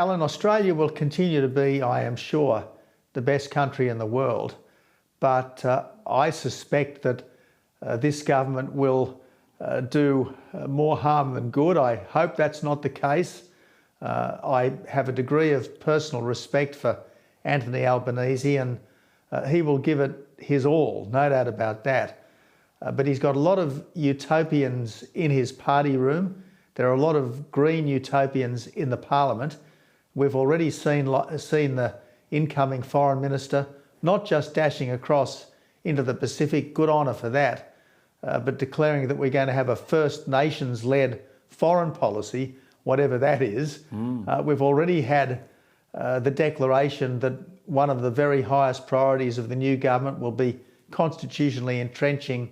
Alan, Australia will continue to be, I am sure, the best country in the world. But I suspect that this government will do more harm than good. I hope that's not the case. I have a degree of personal respect for Anthony Albanese, and he will give it his all, no doubt about that. But he's got a lot of utopians in his party room. There are a lot of green utopians in the parliament. We've already seen the incoming foreign minister not just dashing across into the Pacific, good honour for that, but declaring that we're going to have a First Nations-led foreign policy, whatever that is. We've already had the declaration that one of the very highest priorities of the new government will be constitutionally entrenching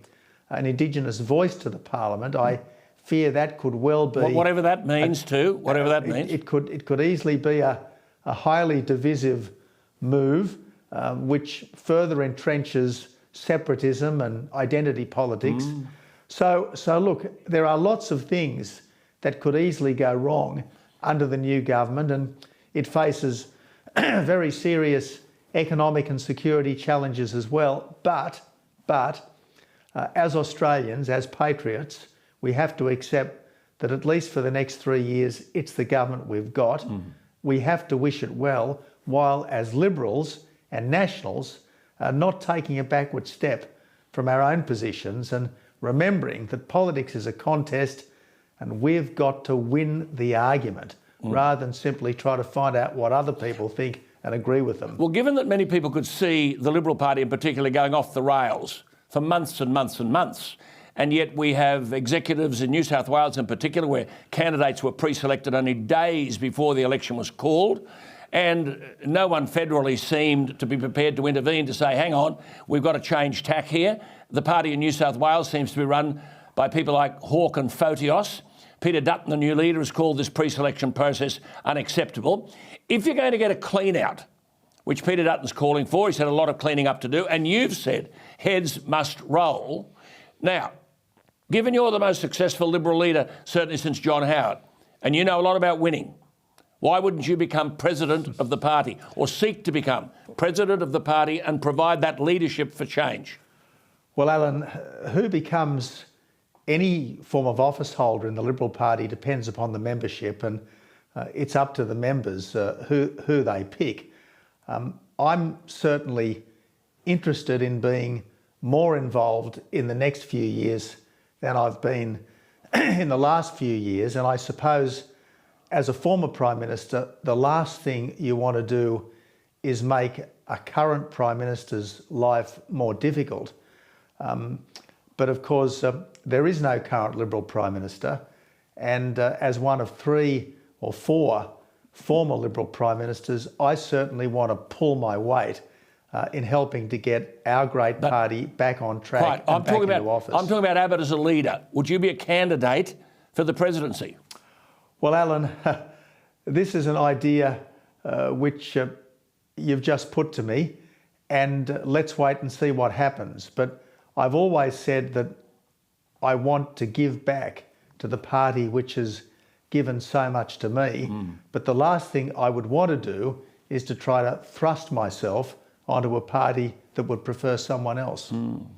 an Indigenous voice to the Parliament. I fear that could well be... Whatever that means whatever that means. It could easily be a highly divisive move, which further entrenches separatism and identity politics. So look, there are lots of things that could easily go wrong under the new government, and it faces very serious economic and security challenges as well. But as Australians, as patriots, we have to accept that at least for the next 3 years, it's the government we've got. We have to wish it well, while as Liberals and Nationals are not taking a backward step from our own positions and remembering that politics is a contest and we've got to win the argument rather than simply try to find out what other people think and agree with them. Well, given that many people could see the Liberal Party in particular going off the rails for months and months and months, and yet we have executives in New South Wales in particular where candidates were pre-selected only days before the election was called, and no one federally seemed to be prepared to intervene to say, hang on, we've got to change tack here. The party in New South Wales seems to be run by people like Hawke and Photios. Peter Dutton, the new leader, has called this pre-selection process unacceptable. If you're going to get a clean out, which Peter Dutton's calling for, he's had a lot of cleaning up to do, and you've said heads must roll. Now, given you're the most successful Liberal leader, certainly since John Howard, and you know a lot about winning, why wouldn't you become president of the party, or seek to become president of the party and provide that leadership for change? Well, Alan, who becomes any form of office holder in the Liberal Party depends upon the membership, and it's up to the members who they pick. I'm certainly interested in being more involved in the next few years than I've been in the last few years, and I suppose as a former Prime Minister, the last thing you want to do is make a current Prime Minister's life more difficult. But of course, there is no current Liberal Prime Minister, and as one of 3 or 4 former Liberal Prime Ministers, I certainly want to pull my weight in helping to get our great party back on track and back into office. I'm talking about Abbott as a leader. Would you be a candidate for the presidency? Well, Alan, this is an idea which you've just put to me, and let's wait and see what happens. But I've always said that I want to give back to the party which has given so much to me. But the last thing I would want to do is to try to thrust myself onto a party that would prefer someone else.